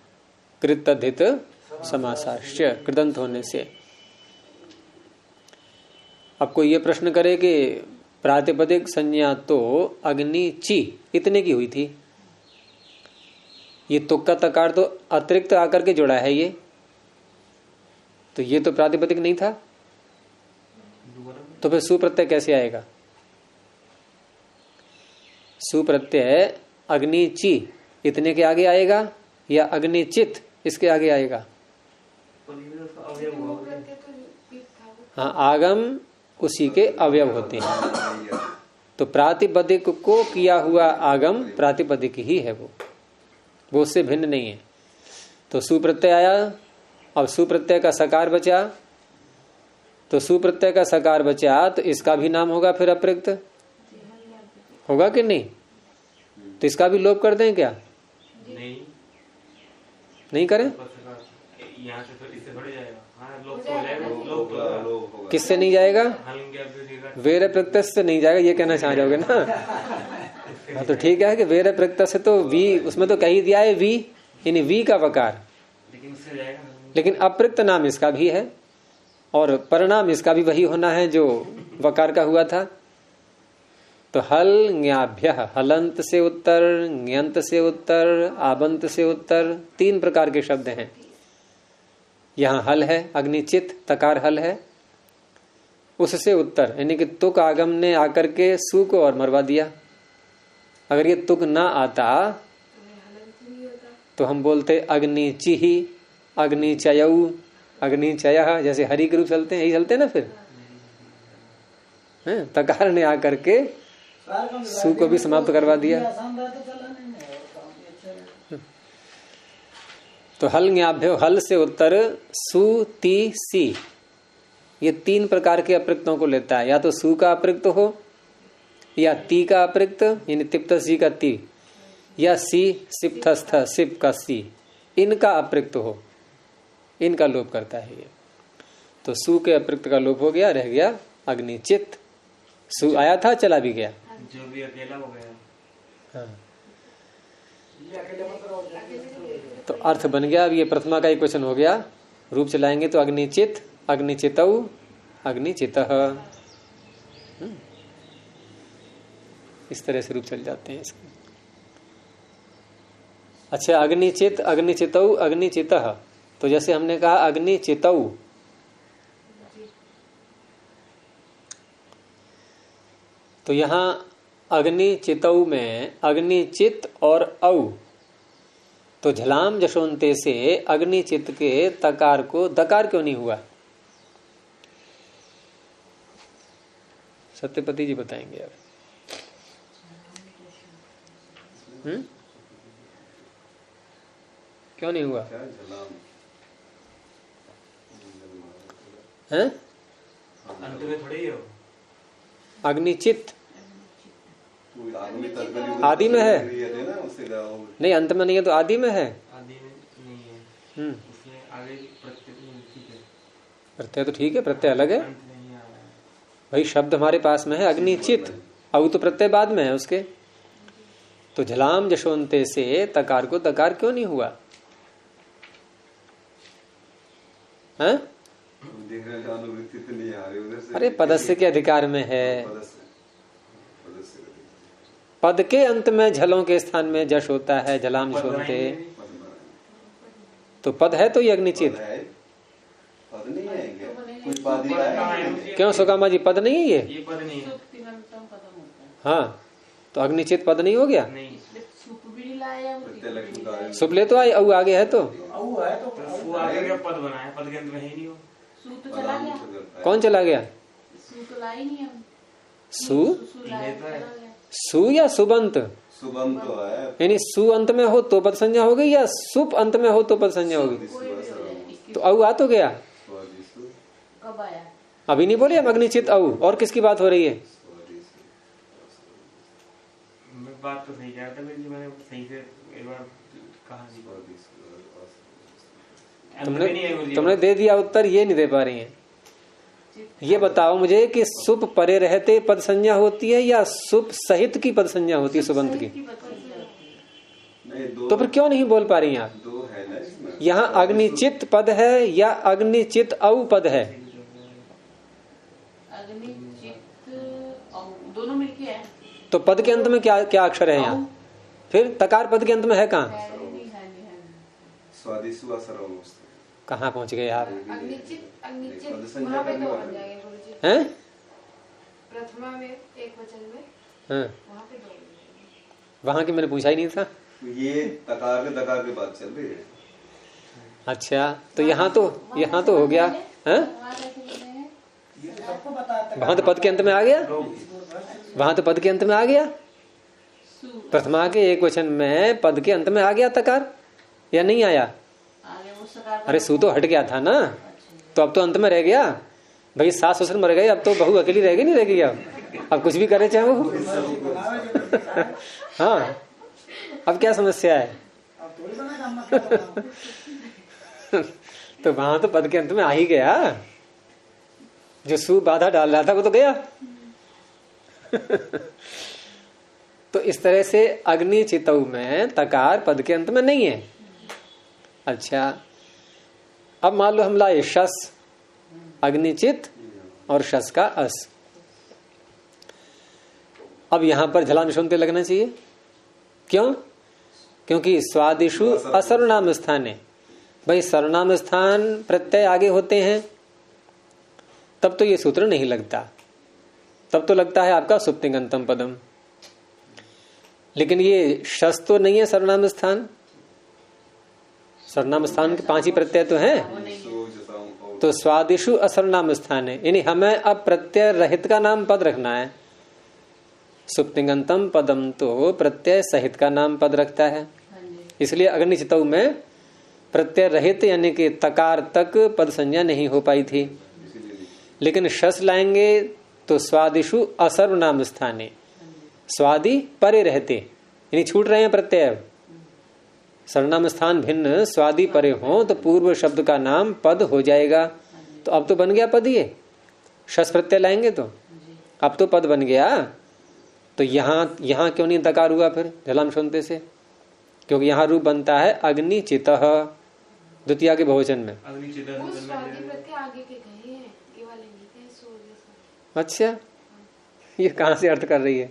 कृतधित समासाश्च, कृदंत होने से। अब कोई ये प्रश्न करे कि प्रातिपदिक संज्ञा तो अग्नि ची इतने की हुई थी, ये तुक का तकार तो अतिरिक्त आकर के जुड़ा है, ये तो प्रातिपदिक नहीं था, तो फिर सुप्रत्यय कैसे आएगा? सुप्रत्यय अग्नि ची इतने के आगे आएगा या अग्नि चित इसके आगे आएगा? हाँ, आगम उसी के अवयव होते हैं। तो प्रातिपदिक को किया हुआ आगम प्रातिपदिक ही है, वो उससे भिन्न नहीं है। तो सुप्रत्यय आया, अब सुप्रत्यय का सकार बचा, तो सुप्रत्यय का सकार बचा तो इसका भी नाम होगा फिर अप्रयुक्त, होगा कि नहीं? तो इसका भी लोप कर दें क्या? नहीं करें? यहाँ से तो इससे थोड़ी जाएगा। हाँ, लोप तो हो जाएगा। लोप तो होगा। किससे नहीं जाएगा? वेर प्रत्यय से नहीं जाएगा, ये कहना चाह जाओगे ना? हाँ तो ठीक है कि वेर प्रत्यय से तो वी, उसमें तो कही दिया है वी, यानी वी का वकार, लेकिन अप्रक्त नाम इसका भी है और परिणाम इसका भी वही होना है जो वकार का हुआ था। तो हल न्याभ्य, हलंत से उत्तर, न्यंत से उत्तर, आबंत से उत्तर, 3 प्रकार के शब्द हैं। यहाँ हल है, अग्निचित तकार हल है, उससे उत्तर यानी कि तुक आगम ने आकर के सु को और मरवा दिया। अगर ये तुक ना आता तो हम बोलते अग्निचिहि, अग्निचयऊ, अग्निचय, जैसे हरि के रूप चलते हैं, यही चलते हैं ना फिर। तकार ने आकर के सु को भी समाप्त करवा दिया। तो हल न्याभ्यो, हल से उत्तर सु ती सी, ये 3 प्रकार के अप्रक्तों को लेता है। या तो सु का अप्रक्त हो, या ती का अप्रक्त यानी तिप्त सी का ती, या सी सिप्तस्थ सिप का सी, इनका अप्रक्त हो, इनका लोप करता है ये। तो सु के अप्रक्त का लोप हो गया, रह गया अग्निचित। सु आया था, चला भी गया, जो भी अकेला हो गया। हाँ। तो अर्थ बन गया। अब ये प्रथमा का एक क्वेश्चन हो गया। रूप चलाएंगे तो अग्निचित, अग्निचितौ, अग्निचितः, इस तरह से रूप चल जाते हैं इसके। अच्छा, अग्निचित, अग्निचितौ, अग्निचितः, तो जैसे हमने कहा अग्निचितौ, तो यहां अग्निचितौ में अग्निचित और औ, तो झलाम जशोंते से अग्निचित के तकार को दकार क्यों नहीं हुआ? सत्यपति जी बताएंगे अब। क्यों नहीं हुआ? हैं? अंत में थोड़ी हो। अग्निचित आदि में है, नहीं अंत में नहीं है तो आदि में है। आदि में नहीं है। उसमें आगे प्रत्यय ठीक है। प्रत्यय तो ठीक है, प्रत्यय अलग है अंत नहीं आ रहा है। भाई। शब्द हमारे पास में है अग्निचित, अब तो प्रत्यय बाद में है उसके। तो झलाम जशोंते से तकार को दकार क्यों नहीं हुआ? हैं? अरे पदस्य के अधिकार में है। पद के अंत में झलों के स्थान में जश होता है, झलाम जशोंते, तो पद है तो ये अग्निचित। क्यों सुकामा जी, पद नहीं है ये पद नहीं है। हाँ, तो अग्निचित पद नहीं हो गया। सुप ले तो आई, औ आगे है तो पद बना है, पद के अंत में ही नहीं हो। कौन चला गया? सु सु या सुबंत? सुबंत तो है, यानी सु अंत में हो तो पद संज्ञा हो गई, या सुप अंत में हो तो पद संज्ञा होगी। तो औ आ तो गया, कब आया? अभी नहीं बोले हम अग्निचित औ। और किसकी बात हो रही है? मैं बात तो सही कह रहा था, मैंने सही से एक बार कहा नहीं। तुमने दे दिया उत्तर, ये नहीं दे पा रही हैं। ये बताओ मुझे कि सुप परे रहते पद संज्ञा होती है या सुप सहित की पद संज्ञा होती है सुबंत की? तो फिर क्यों नहीं बोल पा रही हैं आप? यहाँ अग्निचित पद है या अग्निचित औ पद है? दोनों मिलके है। तो पद के अंत में क्या क्या अक्षर है यहाँ? फिर तकार पद के अंत में है कहाँ? कहाँ पहुंच गए आप? वहाँ पे 2 बन जाएंगे गुरुजी। हैं? प्रथमा में एक वचन में, हाँ, वहाँ पे 2 बन जाएंगे। वहाँ की मैंने पूछा ही नहीं था। ये तकार के दकार की बात चल रही है। अच्छा, तो यहाँ तो हो गया है। वहां तो पद के अंत में आ गया, वहां तो पद के अंत में आ गया। प्रथमा के एक वचन में पद के अंत में आ गया तकार, या नहीं आया? अरे सू तो हट गया था ना, तो अब तो अंत में रह गया भाई। सास ससुर मर गए, अब तो बहू अकेली रह गई, नहीं रहेगी अब कुछ भी करे चाहे वो। हाँ, अब क्या समस्या है? अब थोड़ी बना काम मत करो। तो वहां तो पद के अंत में आ ही गया, जो सु बाधा डाल रहा था वो तो गया। तो इस तरह से अग्नि चितऊ में तकार पद के अंत में नहीं है। अच्छा, अब मान लो हम लाए शस, अग्निचित और शस का अस। अब यहां पर झलान सुनते लगना चाहिए। क्यों? क्योंकि स्वादिशु असर्वनाम स्थान है। भाई सर्वनाम स्थान प्रत्यय आगे होते हैं तब तो ये सूत्र नहीं लगता, तब तो लगता है आपका सुप्तिंगंतम पदम। लेकिन ये शस तो नहीं है सर्वनाम स्थान। सर्वनाम स्थान के 5 ही प्रत्यय तो हैं। तो स्वादिशु असर्वनाम स्थान है, यानी हमें अब प्रत्यय रहित का नाम पद रखना है। सुप्तिंगंतम पदम तो प्रत्यय सहित का नाम पद रखता है, इसलिए अग्निचितऊ में प्रत्यय रहित यानी कि तकार तक पद संज्ञा नहीं हो पाई थी। लेकिन शस लाएंगे तो स्वादिशु असर्वनाम स्थाने, स्वादि परे रहते, यानी छूट रहे हैं प्रत्यय। सर्वनाम स्थान भिन्न स्वादि परे हो तो पूर्व शब्द का नाम पद हो जाएगा। तो अब तो बन गया पद, ये शस प्रत्यय लाएंगे तो अब तो पद बन गया। तो यहां क्यों नहीं तकार हुआ फिर झलाम सुनते से? क्योंकि यहां रूप बनता है अग्निचितः द्वितीया के बहुवचन में। अच्छा, ये कहां से अर्थ कर रही है?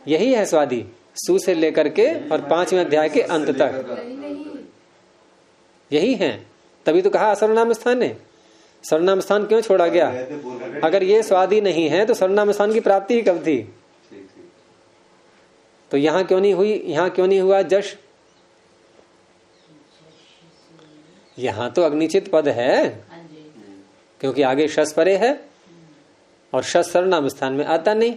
यही है स्वादि, सु से लेकर के और 5वें अध्याय के अंत तक यही है। तभी तो कहा सर्वनाम स्थान है। सर्वनाम स्थान क्यों छोड़ा गया? अगर ये स्वादि नहीं है तो सर्वनाम स्थान की प्राप्ति ही कब थी? तो यहां क्यों नहीं हुई? यहां क्यों नहीं हुआ जश? यहां तो अग्निचित पद है, क्योंकि आगे शस परे है और शस सर्वनाम स्थान में आता नहीं।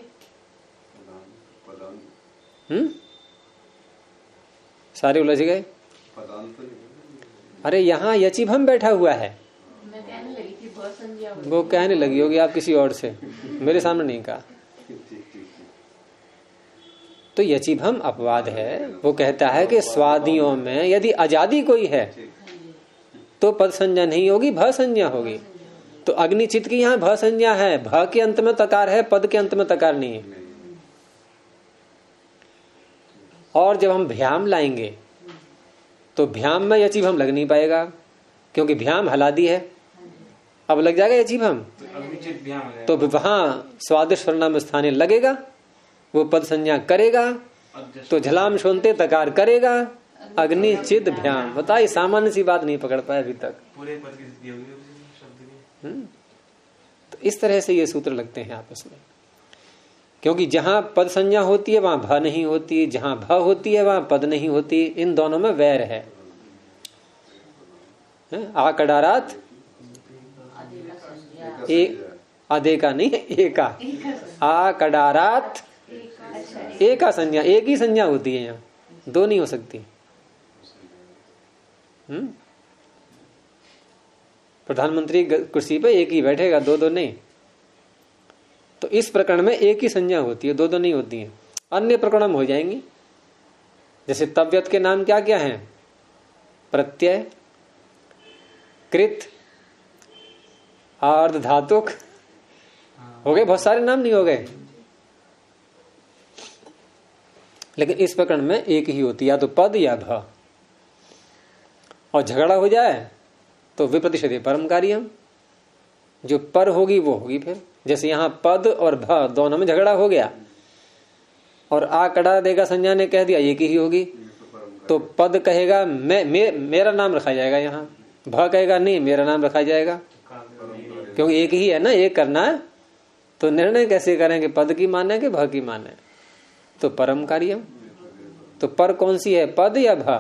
सारे उलझ गए। अरे यहाँ यचिभम बैठा हुआ है। मैं कहने लगी थी बहुत संज्ञा होगी। वो कहने लगी होगी आप किसी और से, मेरे सामने नहीं कहा। तो यचिभम अपवाद है। वो कहता है कि स्वादियों में यदि आजादी कोई है तो पद संज्ञा नहीं होगी, भ संज्ञा होगी। तो अग्निचित की यहाँ भ संज्ञा है, भ के अंत में तकार है, पद के अंत में तकार नहीं है। और जब हम भ्याम लाएंगे तो भ्याम में यचिभम लग नहीं पाएगा, क्योंकि भ्याम हलादी है। अब लग जाएगा यचिभम तो वहां स्वादिष्ट सर्वनाम स्थानीय लगेगा, वो पद संज्ञा करेगा। तो झलाम सुनते तकार करेगा, अग्निचित भ्याम। बताइए, सामान्य सी बात नहीं पकड़ पाए अभी तक। पूरे पद की स्थिति होगी शब्द की। तो इस तरह से ये सूत्र लगते हैं आपस में, क्योंकि जहां पद संज्ञा होती है वहां भ नहीं होती, जहां भ होती है वहां पद नहीं होती। इन दोनों में वैर है। आकडारात आधे का नहीं, एका। आकडारात एक का संज्ञा, एक ही संज्ञा होती है, यहाँ दो नहीं हो सकती। प्रधानमंत्री कुर्सी पे एक ही बैठेगा, दो दो नहीं। तो इस प्रकरण में एक ही संज्ञा होती है, दो दो नहीं होती है। अन्य प्रकरण में हो जाएंगी। जैसे तव्यत के नाम क्या क्या हैं? प्रत्यय, कृत, अर्ध धातुक, हो गए बहुत सारे नाम, नहीं हो गए? लेकिन इस प्रकरण में एक ही होती है, या तो पद या भ। और झगड़ा हो जाए तो विप्रतिषेधे परम कार्यम, जो पर होगी वो होगी। फिर जैसे यहाँ पद और भ दोनों में झगड़ा हो गया और आ कड़ा देगा संज्ञा ने कह दिया एक ही होगी, तो पद कहेगा मेरा नाम रखा जाएगा, यहाँ भ कहेगा नहीं मेरा नाम रखा जाएगा, क्योंकि एक ही है ना, एक करना है। तो निर्णय कैसे करेंगे, पद की माने कि भ की माने? तो परम कार्यम। तो पर कौन सी है, पद या भ?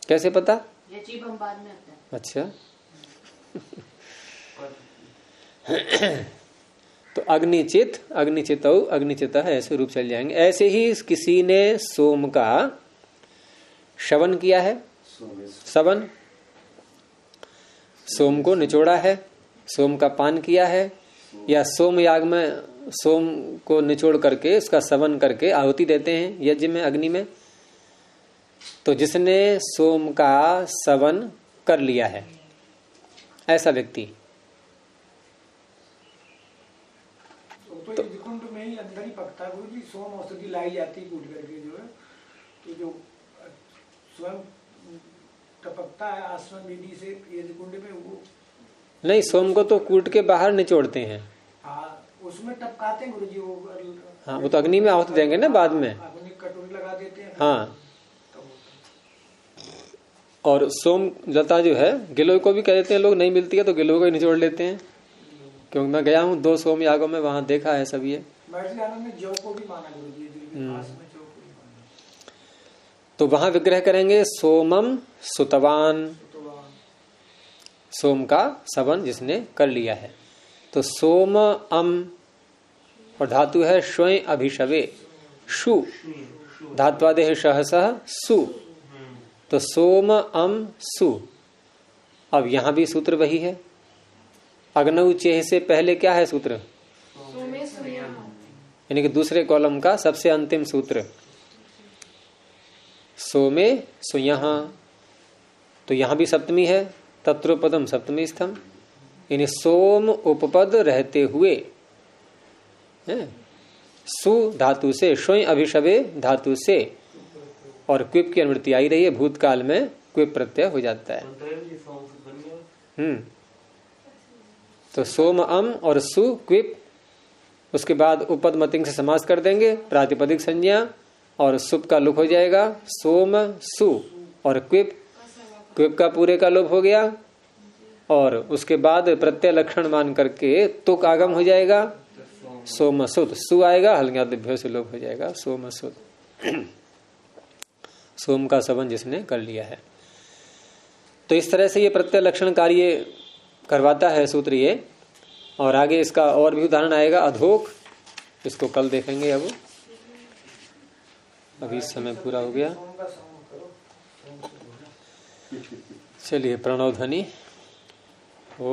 कैसे पता? यचिभम बाद में आता है। अच्छा। तो अग्निचित, अग्निचितौ, अग्निचितः ऐसे रूप चल जाएंगे। ऐसे ही किसी ने सोम का श्रवण किया है, सवन, सोम को निचोड़ा है, सोम का पान किया है, या सोम याग में सोम को निचोड़ करके उसका सवन करके आहुति देते हैं यज्ञ में, अग्नि में, तो जिसने सोम का सवन कर लिया है, ऐसा व्यक्ति। तो कुंड में ही अंदर ही पकता है गुरु जी, सोम औषधि लाई जाती है कूट करके जो है, तो जो स्वयं टपकता है आसमान विधि से ये कुंड में, वो नहीं, सोम को तो कूट के बाहर निचोड़ते हैं। हाँ, उसमें टपकाते हैं गुरु जी वो। हाँ, वो तो अग्नि में आहुति देंगे ना बाद में। अपनी कटोरी लगा देते हैं। हाँ, और सोम लता जो है गिलोय को भी कह देते हैं लोग, नहीं मिलती है तो गिलोय को ही निचोड़ लेते हैं। क्योंकि मैं गया हूँ 2 सोम यागों में, वहां देखा है सब ये। जौ को भी माना गुरु जी, तो वहां विग्रह करेंगे सोमम सुतवान, सोम का सवन जिसने कर लिया है। तो सोम अम और धातु है स्वयं अभिशवे, शु धात्वादेह सहसह सु, तो सोम अम सु। अब यहां भी सूत्र वही है। अग्नौ चेह से पहले क्या है सूत्र? यानी कि दूसरे कॉलम का सबसे अंतिम सूत्र सोमे सुयः। तो यहां भी सप्तमी है, तत्रोपदम सप्तमी स्थम, यानी सोम उपपद रहते हुए सु धातु से, स्वयं अभिशवे धातु से, और क्विप की अनुवृत्ति आई रही है, भूतकाल में क्विप प्रत्यय हो जाता है। तो सोम अम और सु क्विप, उसके बाद उपद मतिंग से समास कर देंगे, प्रातिपदिक संज्ञा, और सुप का लुक हो जाएगा सोम सु, और क्विप, क्विप का पूरे का लोप हो गया, और उसके बाद प्रत्यय लक्षण मान करके तुक आगम हो जाएगा, सोमसुत, सु आएगा, हल्का दिभ्यो से लोप हो जाएगा सोमसुत। सोम का सवन जिसने कर लिया है। तो इस तरह से ये प्रत्यय लक्षण कार्य करवाता है सूत्र ये। और आगे इसका और भी उदाहरण आएगा, अधोक, इसको कल देखेंगे। अब अभी समय पूरा हो गया। चलिए, प्रणव ध्वनि। ओ